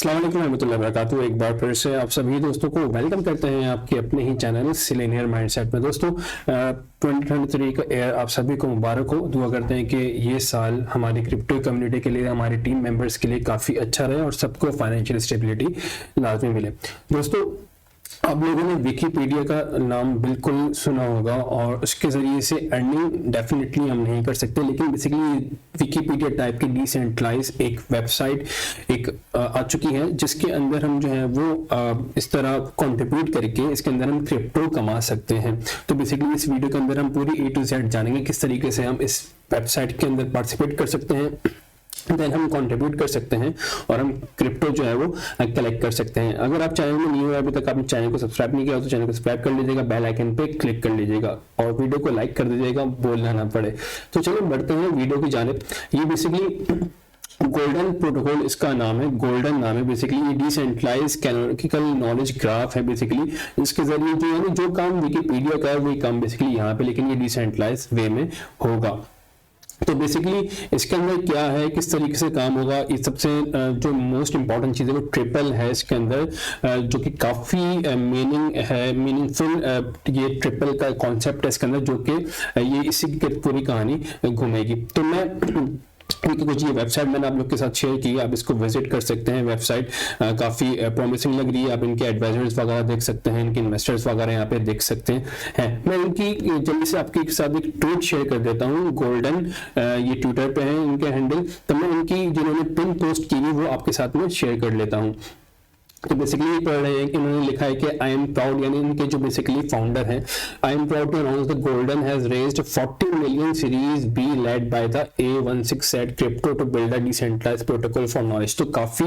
अस्सलाम वालेकुम रहमतुल्लाहि व बरकातहू। एक बार फिर से आप सभी दोस्तों को वेलकम करते हैं आपके अपने ही चैनल सिलेनियर माइंडसेट में। दोस्तों 2023 का ईयर आप सभी को मुबारक हो। दुआ करते हैं कि ये साल हमारी क्रिप्टो कम्युनिटी के लिए, हमारे टीम मेंबर्स के लिए काफ़ी अच्छा रहे और सबको फाइनेंशियल स्टेबिलिटी लाजमी मिले। दोस्तों आप लोगों ने विकीपीडिया का नाम बिल्कुल सुना होगा और उसके ज़रिए से अर्निंग डेफिनेटली हम नहीं कर सकते, लेकिन बेसिकली विकीपीडिया टाइप की डिसेंट्रलाइज एक वेबसाइट आ चुकी है जिसके अंदर हम जो है वो इस तरह कंट्रीब्यूट करके इसके अंदर हम क्रिप्टो कमा सकते हैं। तो बेसिकली इस वीडियो के अंदर हम पूरी A to Z जानेंगे किस तरीके से हम इस वेबसाइट के अंदर पार्टिसिपेट कर सकते हैं, देन हम कंट्रीब्यूट कर सकते हैं और हम क्रिप्टो जो है वो कलेक्ट कर सकते हैं। अगर आप चैनल में न्यू है, अभी तक आपने चैनल को सब्सक्राइब नहीं किया तो चैनल को सब्सक्राइब कर लीजिएगा, बेल आइकन पे क्लिक कर लीजिएगा और वीडियो को लाइक कर दीजिएगा, बोलना ना पड़े। तो चलो बढ़ते हैं वीडियो की जानिब। ये बेसिकली गोल्डन प्रोटोकॉल इसका नाम है, गोल्डन नाम है। बेसिकली ये डिसेंट्रलाइज कैनोनिकल नॉलेज ग्राफ है। बेसिकली इसके जरिए जो है ना, जो काम विकीपीडिया का है वही काम बेसिकली यहाँ पे, लेकिन ये डिसेंट्रलाइज वे में होगा। तो बेसिकली इसके अंदर क्या है, किस तरीके से काम होगा, इस सबसे जो मोस्ट इंपॉर्टेंट चीज़ है वो ट्रिपल है इसके अंदर, जो कि काफ़ी मीनिंगफुल ये ट्रिपल का कॉन्सेप्ट है इसके अंदर, जो कि ये इसी की पूरी कहानी घूमेगी। तो मैं कुछ ये वेबसाइट मैंने आप लोग के साथ शेयर की, आप इसको विजिट कर सकते हैं। वेबसाइट काफ़ी प्रॉमिसिंग लग रही है। आप इनके एडवाइजर्स वगैरह देख सकते हैं, इनके इन्वेस्टर्स वगैरह यहाँ पे देख सकते हैं। मैं इनकी जल्दी से आपके साथ एक ट्वीट शेयर कर देता हूँ। गोल्डन ये ट्विटर पे है इनके हैंडल, तो मैं इनकी जिन्होंने पिन पोस्ट की वो आपके साथ में शेयर कर लेता हूँ। तो बेसिकली पढ़ रहे हैं कि उन्होंने लिखा है कि आई एम प्राउड, यानी इनके जो बेसिकली फाउंडर हैं, I am proud to announce the golden has raised 40 million series B led by the A16Z crypto to build a decentralised protocol for knowledge. तो काफी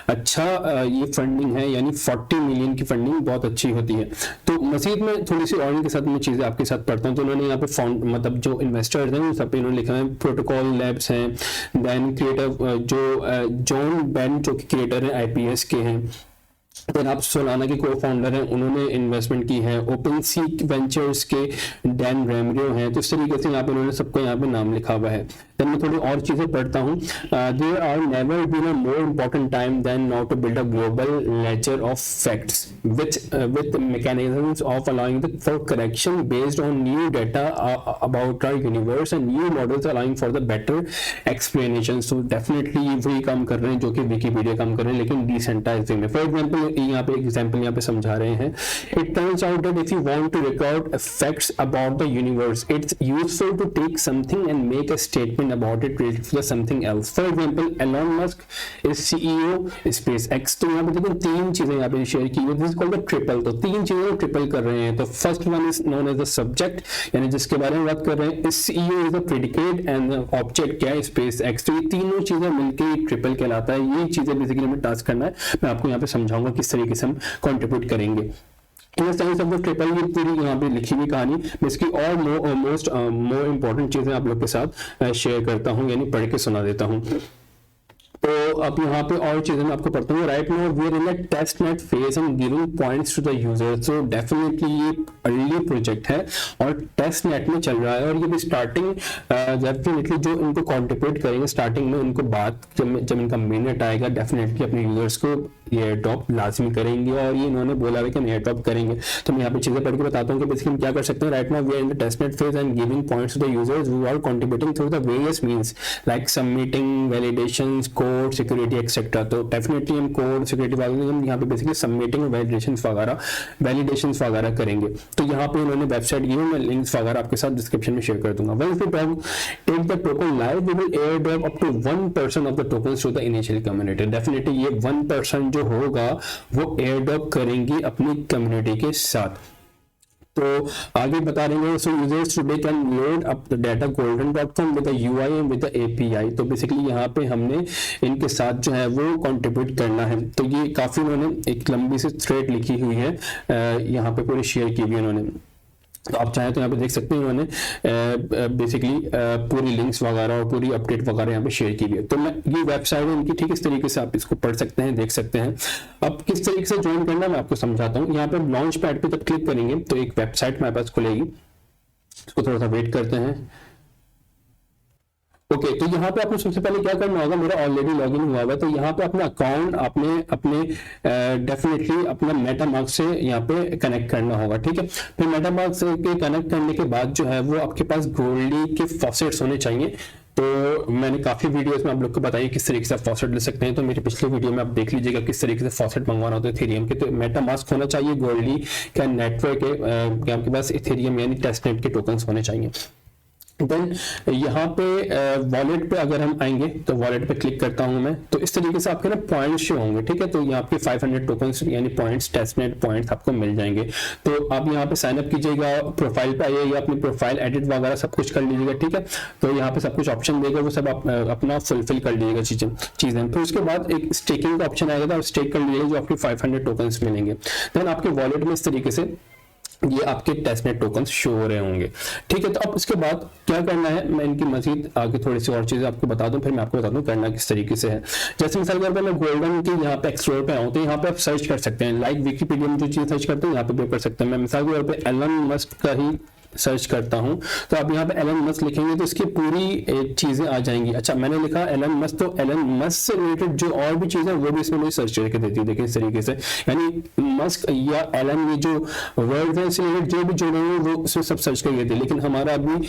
अच्छा ये फंडिंग है, यानी 40 मिलियन की फंडिंग बहुत अच्छी होती है। तो मजीद में थोड़ी सी और इनके साथ मैं चीजें आपके साथ पढ़ता हूँ। तो उन्होंने यहाँ पे मतलब जो इन्वेस्टर्स हैं सब पे इन्होंने लिखा है प्रोटोकॉल लैब्स हैं, देन क्रिएटर जो जॉन बेन जो क्रिएटर है IPS के हैं, फिर आप सोलाना के को फाउंडर हैं, उन्होंने इन्वेस्टमेंट की है। ओपन सी वेंचर्स के डैन रेमरियो हैं। तो इस तरीके से यहाँ पे उन्होंने सबको यहाँ पे नाम लिखा हुआ है। देन मैं थोड़ी और चीजें पढ़ता हूँ। There are never been a more important time than now to build a global ledger of facts with mechanisms of allowing for correction based on new data about our universe and new models allowing for the better explanation. तो definitely वही काम कर रहे हैं जो कि Wikipedia काम कर रहे हैं, लेकिन डिसेंट्रलाइज्ड वे में। फॉर एग्जाम्पल यहाँ पे एग्जांपल यहाँ पे समझा रहे हैं, it turns out that if you want to record facts about the universe it's useful to take something and make a statement about it related to something else. For example Elon Musk is CEO SpaceX। तो यहाँ पे देखो तीन चीजें यहाँ पे share की हुई, this is called the triple. तो तीन चीजें ट्रिपल कर रहे हैं। तो first one is known as the subject, यानी जिसके बारे में बात कर रहे हैं। CEO is the predicate and the object क्या है, SpaceX। तो ये तीनों चीजें मिलकर ट्रिपल कहलाता है। ये चीजें बेसिकली हमें टास्क करना है, मैं आपको यहाँ पे समझाऊंगा किस तरीके से हम कंट्रीब्यूट करेंगे। ट्रिपल ये पूरी यहाँ पे लिखी हुई कहानी बेसिकली और मोर इम्पोर्टेंट चीजें आप लोग के साथ शेयर करता हूँ, यानी पढ़ के सुना देता हूँ। तो अब यहाँ पे और चीजें मैं आपको पढ़ता हूँ। Right now we are in the test net phase and giving points to the user. So definitely ये अर्ली प्रोजेक्ट है और टेस्ट नेट में चल रहा है, और ये भी स्टार्टिंग डेफिनेटली जो इनको कंट्रीब्यूट करेंगे स्टार्टिंग में, उनको बाद जब इनका मिनट आएगा डेफिनेटली अपने यूजर्स को ये एयरड्रॉप लाजमी करेंगे, और ये इन्होंने बोला है कि हम एयरड्रॉप करेंगे। तो मैं यहाँ पे चीजें पढ़ के बताता हूँ कि बेसिकली हम क्या कर सकते हैं। Right now we are in the test net phase and giving points to the users who are contributing through the various means like submitting, validations, code, security etcetera. तो डेफिनेटली हम कोड, सिक्योरिटी वगैरह हम यहाँ पे basically submitting और validations वगैरह करेंगे। तो यहाँ पे उन्होंने वेबसाइट दी है, मैं लिंक्स वगैरह आपके साथ डिस्क्रिप्शन में शेयर कर दूंगा। Once we take the token live we will airdrop up to 1% of the tokens to the initial community. Definitely ये 1% जो होगा वो एयर ड्रॉप करेंगे अपनी कम्युनिटी के साथ। तो आगे बता रहे हैं, so users today can load up the data golden.com with the UI and with the API। तो बेसिकली यहाँ पे हमने इनके साथ जो है वो कंट्रीब्यूट करना है। तो ये काफी उन्होंने एक लंबी सी थ्रेड लिखी हुई है, यहाँ पे पूरी शेयर की हुई है उन्होंने। तो आप चाहें तो यहाँ पे देख सकते हैं उन्होंने बेसिकली पूरी लिंक्स वगैरह और पूरी अपडेट वगैरह यहाँ पे शेयर की है। तो मैं ये वेबसाइट है इनकी, ठीक इस तरीके से आप इसको पढ़ सकते हैं, देख सकते हैं। अब किस तरीके से ज्वाइन करना मैं आपको समझाता हूँ। यहाँ पे लॉन्च पैड पे जब क्लिक करेंगे तो एक वेबसाइट हमारे पास खुलेगी, इसको थोड़ा सा वेट करते हैं। ओके तो यहाँ पे आपको सबसे पहले क्या करना होगा, मेरा ऑलरेडी लॉगिन हुआ हुआ है, तो यहाँ पे अपना अकाउंट आपने अपने डेफिनेटली अपना मेटामास्क से यहाँ पे कनेक्ट करना होगा, ठीक है। फिर मेटामास्क से कनेक्ट करने के बाद जो है वो आपके पास गोल्डी के फॉसेट्स होने चाहिए। तो मैंने काफी वीडियोस में आप लोग को बताया किस तरीके से आप फॉसेट ले सकते हैं, तो मेरी पिछले वीडियो में आप देख लीजिएगा किस तरीके से फॉसेट मंगवाना होता है इथेरियम के। तो मेटामास्क होना चाहिए, गोल्डी का नेटवर्क है आपके पास, इथेरियम यानी टेस्टनेट के टोकन्स होने चाहिए। देन यहाँ पे वॉलेट पे अगर हम आएंगे तो वॉलेट पे क्लिक करता हूँ मैं, तो इस तरीके से आपके ना पॉइंट्स शो होंगे, ठीक है। तो यहाँ पे 500 टोकन्स यानी पॉइंट्स, टेस्टनेट पॉइंट्स आपको मिल जाएंगे। तो आप यहाँ पे साइन अप कीजिएगा, प्रोफाइल पे आइएगा, अपनी प्रोफाइल एडिट वगैरह सब कुछ कर लीजिएगा, ठीक है। तो यहाँ पे सब कुछ ऑप्शन देगा, वो सब आप अपना फुलफिल कर लीजिएगा चीजें। फिर उसके बाद एक स्टेकिंग का ऑप्शन आएगा, तो स्टेक कर लीजिएगा, जो आपके 500 टोकन्स मिलेंगे। देन आपके वॉलेट में इस तरीके से ये आपके टेस्टनेट टोकन्स शो हो रहे होंगे, ठीक है। तो अब इसके बाद क्या करना है, मैं इनकी मजीद आगे थोड़ी सी और चीजें आपको बता दूं, फिर मैं आपको बता दूं करना किस तरीके से है। जैसे मिसाल के तौर पर मैं गोल्डन के यहाँ पे एक्सप्लोर पे आऊँ, तो यहाँ पे आप सर्च कर सकते हैं, लाइक विकीपीडिया में जो चीज सर्च करते हैं यहाँ पे कर सकते हैं। मैं मिसाल के तौर पर एलन मस्क का ही सर्च करता हूं, तो आप यहाँ पे एलन मस्क लिखेंगे तो इसकी पूरी चीजें आ जाएंगी। अच्छा मैंने लिखा एलन मस्क, तो एलन मस्क से रिलेटेड जो और भी चीजें वो भी इसमें मुझे सर्च करके देती है। देखिए इस तरीके से, यानी मस्क या एलन, ये जो वर्ड है इससे रिलेटेड जो भी जुड़े हैं वो उसमें सब सर्च करके देती है। लेकिन हमारा अभी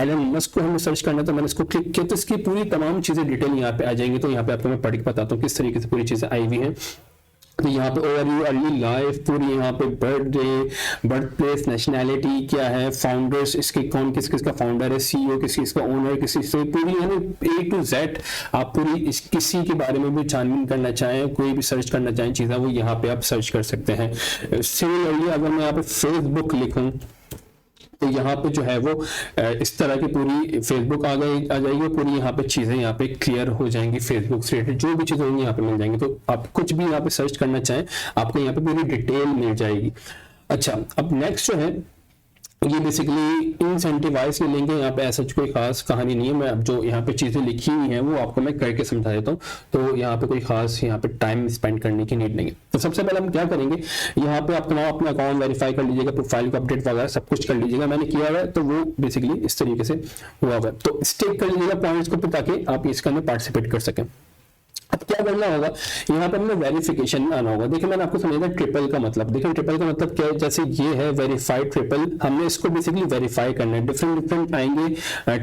एलन मस्क को हमें सर्च करना, तो मैंने इसको क्लिक किया, तो इसकी पूरी तमाम चीजें डिटेल यहाँ पे आ जाएंगी। तो यहाँ पे आपको मैं पढ़ के बताता हूँ किस तरीके से पूरी चीजें आई हुई है। तो यहाँ पे ओवरव्यू, अर्ली लाइफ पूरी, यहाँ पे बर्थडे, बर्थ प्लेस, नेशनैलिटी क्या है, फाउंडर्स इसके कौन किस किसका फाउंडर है, सीईओ किस किसका ओनर, किसी से पूरी यानी A to Z आप पूरी किसी के बारे में भी छानबीन करना चाहें, कोई भी सर्च करना चाहें चीज़ें, वो यहाँ पे आप सर्च कर सकते हैं। सिमिलरली अगर मैं यहाँ पे फेसबुक लिखूँ तो यहाँ पे जो है वो इस तरह की पूरी फेसबुक आ जाएगी, पूरी यहाँ पे चीजें यहाँ पे क्लियर हो जाएंगी, फेसबुक से रिलेटेड जो भी चीजें होंगी यहाँ पे मिल जाएंगी। तो आप कुछ भी यहाँ पे सर्च करना चाहें आपको यहाँ पे पूरी डिटेल मिल जाएगी। अच्छा अब नेक्स्ट जो है ये बेसिकली इंसेंटिवाइज के लेंगे, यहाँ पे ऐसा कोई खास कहानी नहीं है। मैं अब जो यहाँ पे चीजें लिखी हुई हैं वो आपको मैं करके समझा देता हूँ, तो यहाँ पे कोई खास यहाँ पे टाइम स्पेंड करने की नीड नहीं है। तो सबसे पहले हम क्या करेंगे, यहाँ पे अपना अकाउंट वेरीफाई कर लीजिएगा, प्रोफाइल को अपडेट वगैरह सब कुछ कर लीजिएगा। मैंने किया हुआ है तो वो बेसिकली इस तरीके से हुआ हुआ है। तो स्टेक कर लीजिएगा पॉइंट्स को, ताकि आप इसके अंदर पार्टिसिपेट कर सकें। अब क्या करना होगा, यहाँ पे हमें वेरिफिकेशन में आना होगा। देखिए मैंने आपको समझाया ट्रिपल का मतलब, देखिए ट्रिपल का मतलब क्या है, जैसे ये है वेरीफाइड ट्रिपल, हमने इसको बेसिकली वेरीफाई करना है। डिफरेंट आएंगे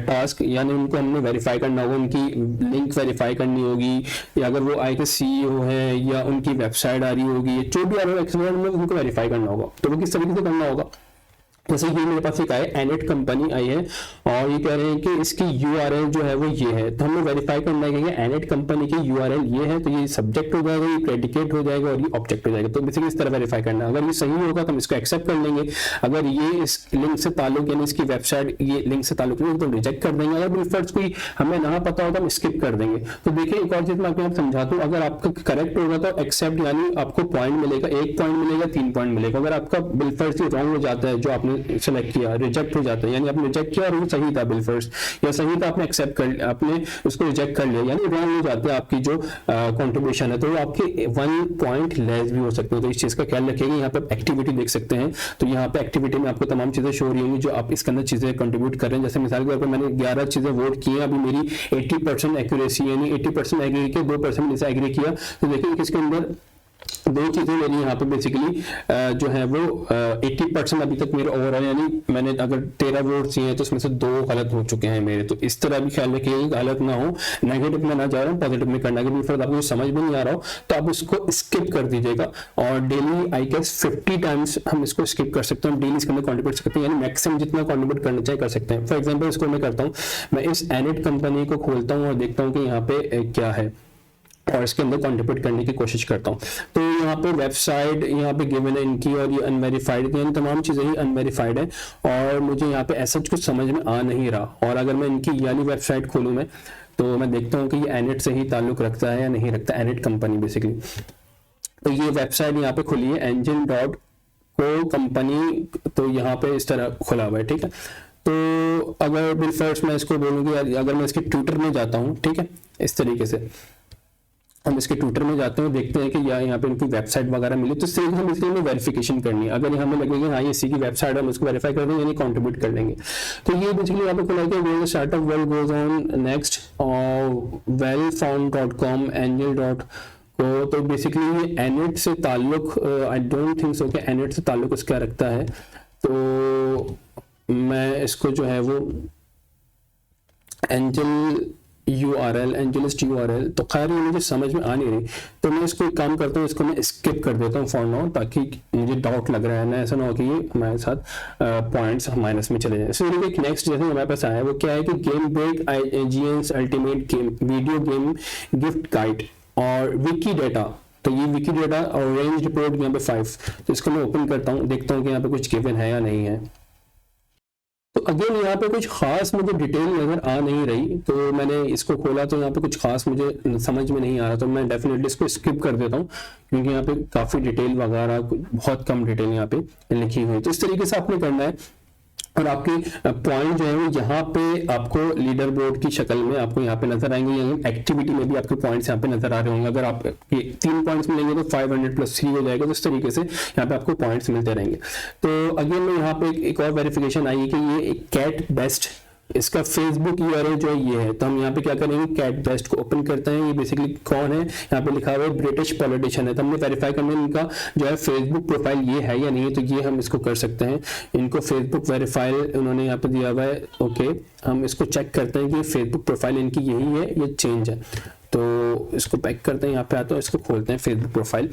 टास्क, यानी उनको हमने वेरीफाई करना होगा, उनकी लिंक वेरीफाई करनी होगी, या अगर वो आई के सीईओ है या उनकी वेबसाइट आ रही होगी, जो भी आ रहा है उनको वेरीफाई करना होगा। तो वो किस तरीके से करना होगा, जैसे ये मेरे पास एक आया एनेट कंपनी आई है और ये कह रहे हैं कि इसकी यूआरएल जो है वो ये है, तो हमें वेरीफाई करना है कि एनेट कंपनी की यूआरएल ये है, तो ये सब्जेक्ट हो जाएगा, ये प्रेडिकेट हो जाएगा और ये ऑब्जेक्ट हो जाएगा। तो बेसिकली इस तरह वेरीफाई करना है। अगर ये सही होगा तो हम इसको एक्सेप्ट कर लेंगे, अगर ये इस लिंक से ताल्लुक यानी इसकी वेबसाइट ये लिंक से ताल्लुक नहीं तो रिजेक्ट कर देंगे, अगर बिल्कुल कोई हमें ना पता होगा हम स्किप कर देंगे। तो देखिए एक और चीज मैं आपको समझाता हूँ, अगर आपका करेक्ट होगा तो एक्सेप्ट यानी आपको पॉइंट मिलेगा, 1 पॉइंट मिलेगा, 3 पॉइंट मिलेगा। अगर आपका बिल्कुल रॉन्ग हो जाता है जो आपने सेलेक्ट किया, रिजेक्ट हो जाता है, यानी आपने रिजेक्ट किया और वो सही था बिलफर्स्ट, या सही था आपने एक्सेप्ट कर, आपने उसको रिजेक्ट कर लिया, यानी रॉन्ग हो जाते हैं आपकी जो कंट्रीब्यूशन है, तो वो आपके 1 पॉइंट लेस भी हो सकते हैं। तो इस चीज का ख्याल रखिएगा। यहाँ पे एक्टिविटी देख सकते हैं, तो यहाँ पे एक्टिविटी में आपको तमाम चीजें शो हो रही होंगी जो आप इसके अंदर चीजें कंट्रीब्यूट कर रहे हैं। जैसे मिसाल के तौर पर मैंने 11 चीजें वोट की हैं, अभी मेरी 80% एक्यूरेसी यानी 80% एग्री किया, 2% इसे एग्री किया। तो देखिए किसके अंदर 2 चीजें मेरी यहाँ पे बेसिकली जो है वो 80% अभी तक मेरे ओवरऑल, यानी मैंने अगर 13 वोट दिए हैं तो उसमें से 2 गलत हो चुके हैं मेरे। तो इस तरह भी ख्याल रखिए गलत ना हो, नेगेटिव में ना जा रहा हूँ, पॉजिटिव में करना है। फिर आपको समझ में नहीं आ रहा हो तो आप इसको स्किप कर दीजिएगा, और डेली आई गेस 50 टाइम्स हम इसको स्किप कर सकते हैं, डेली इसके अंदर कॉन्ट्रीब्यूट कर सकते हैं, यानी मैक्सिमम जितना कॉन्ट्रीब्यूट करना चाहिए कर सकते हैं। फॉर एग्जाम्पल इसको मैं करता हूँ, मैं इस एनेट कंपनी को खोलता हूँ और देखता हूँ कि यहाँ पे क्या है और इसके अंदर कॉन्ट्रीब्यूट करने की कोशिश करता हूँ। तो यहाँ पे वेबसाइट यहाँ पे गिवन है इनकी, और ये अनवेरीफाइड है, तमाम चीज़ें ही अनवेरीफाइड है और मुझे यहाँ पे ऐसा कुछ समझ में आ नहीं रहा। और अगर मैं इनकी यानी वेबसाइट खोलूँ मैं, तो मैं देखता हूँ कि ये एनेट से ही ताल्लुक रखता है या नहीं रखता, एनेट कंपनी बेसिकली। तो ये वेबसाइट यहाँ पे खुली है engine.co कंपनी, तो यहाँ पे इस तरह खुला हुआ है, ठीक है। तो अगर बिलफर्स्ट मैं इसको बोलूँगी, अगर मैं इसके ट्विटर में जाता हूँ, ठीक है, इस तरीके से हम इसके ट्विटर में जाते हैं, देखते हैं कि यहाँ पे इनकी वेबसाइट वगैरह मिली, तो इससे हम इसलिए हमें वेरिफिकेशन करनी है। अगर ये हमें लगेगा हाँ ये इसी की वेबसाइट है, हम उसको वेरीफाई कर देंगे यानी कंट्रीब्यूट कर लेंगे। तो ये बेसिकली यहाँ पे खुला है कि startup world goes on next, wellfound.com, angel.co। तो बेसिकली ये एनेट से ताल्लुक, आई डोंट थिंक सो कि एनेट से ताल्लुक इसका रखता है। तो मैं इसको जो है वो एंजलिस्ट URL, तो खैर ये मुझे समझ में आ नहीं रही, तो मैं इसको एक काम करता हूँ, इसको मैं स्किप कर देता हूँ फॉर नाउ, ताकि मुझे डाउट लग रहा है ना, ऐसा ना हो कि ये हमारे साथ पॉइंट्स माइनस में चले जाए। सो एक नेक्स्ट जैसे हमारे पास आया है वो क्या है कि game break IGN's ultimate game video game gift guide और विकी डेटा। तो ये विकी डेटा और रेंज रिपोर्ट यहाँ पे 5, तो इसको मैं ओपन करता हूँ, देखता हूँ कि यहाँ पे कुछ गिवन है या नहीं है। तो अगेन यहाँ पे कुछ खास मुझे डिटेल नज़र आ नहीं रही, तो मैंने इसको खोला तो यहाँ पे कुछ खास मुझे समझ में नहीं आ रहा, तो मैं डेफिनेटली इसको स्किप कर देता हूँ, क्योंकि यहाँ पे काफ़ी डिटेल वगैरह बहुत कम डिटेल यहाँ पे लिखी हुई है। तो इस तरीके से आपने करना है, और आपकी पॉइंट जो है वो यहाँ पे आपको लीडर बोर्ड की शक्ल में आपको यहाँ पे नजर आएंगे, या एक्टिविटी में भी आपके पॉइंट्स यहाँ पे नजर आ रहे होंगे। अगर आप ये 3 पॉइंट्स मिलेंगे तो 500 + 3 हो जाएगा, तो इस तरीके से यहाँ पे आपको पॉइंट्स मिलते रहेंगे। तो अगेन में यहाँ पे एक और वेरिफिकेशन आई है कि ये एक कैट बेस्ट, इसका फेसबुक URL जो है ये है। तो हम यहाँ पे क्या करेंगे, कैट बेस्ट को ओपन करते हैं। ये बेसिकली कौन है, यहाँ पे लिखा हुआ है ब्रिटिश पॉलिटिशियन है, तो हमने वेरीफाई करना है इनका जो है फेसबुक प्रोफाइल ये है या नहीं है, तो ये हम इसको कर सकते हैं। इनको फेसबुक वेरीफाइल उन्होंने यहाँ पे दिया हुआ है, ओके। हम इसको चेक करते हैं कि फेसबुक प्रोफाइल इनकी यही है, ये चेंज है। तो इसको पैक करते हैं, यहाँ पे आता है, इसको खोलते हैं फेसबुक प्रोफाइल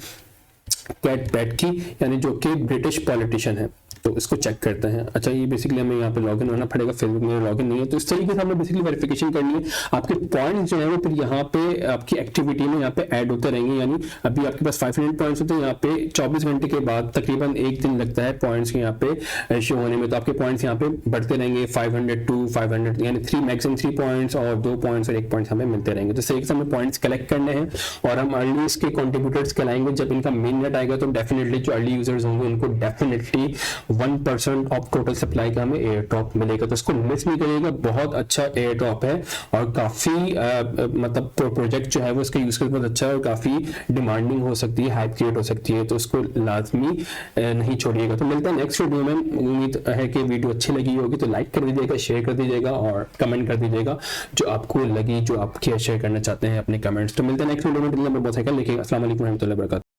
कैट बेट की, यानी जो कि ब्रिटिश पॉलिटिशियन है। तो इसको चेक करते हैं। अच्छा, ये बेसिकली हमें यहाँ पे लॉगिन होना पड़ेगा, फेसबुक में लॉगिन नहीं है, तो इस तरीके से हमें बेसिकली वेरिफिकेशन करनी है। आपके पॉइंट्स जो है वो फिर यहाँ पे आपकी एक्टिविटी में यहाँ पे ऐड होते रहेंगे, यानी अभी आपके पास 500 पॉइंट्स होते हैं, यहाँ पे 24 घंटे के बाद तकरीबन 1 दिन लगता है पॉइंट्स के यहाँ पे शो होने में। तो आपके पॉइंट्स यहाँ पे बढ़ते रहेंगे 500 to 500, यानी 3 मैक्सिमम 3 पॉइंट्स और 2 पॉइंट्स और 1 पॉइंट हमें मिलते रहेंगे। तो सही से हमें पॉइंट्स कलेक्ट करने हैं, और हम अर्ली इसके कॉन्ट्रीब्यूटर्स कहलाएंगे। जब इनका मेन नेट आएगा तो डेफिनेटली जो अर्ली यूजर्स होंगे उनको डेफिनेटली 1% ऑफ टोटल सप्लाई का हमें एयर ड्रॉप मिलेगा। तो इसको मिस नहीं करिएगा, बहुत अच्छा एयर ड्रॉप है, और काफी मतलब प्रोजेक्ट जो है वो इसका यूज करके बहुत अच्छा है, और काफी डिमांडिंग हो सकती है, हाइप क्रिएट हो सकती है, तो इसको लाजमी नहीं छोड़िएगा। तो मिलता है नेक्स्ट वीडियो में। उम्मीद है कि वीडियो अच्छी लगी होगी, तो लाइक कर दीजिएगा, शेयर कर दीजिएगा और कमेंट कर दीजिएगा जो आपको लगी, जो आप शेयर करना चाहते हैं अपने कमेंट्स। तो मिलते हैं नेक्स्ट वीडियो में, बहुत लिखिएगा। अस्सलाम वालेकुम रहमतुल्लाहि व बरकातहू।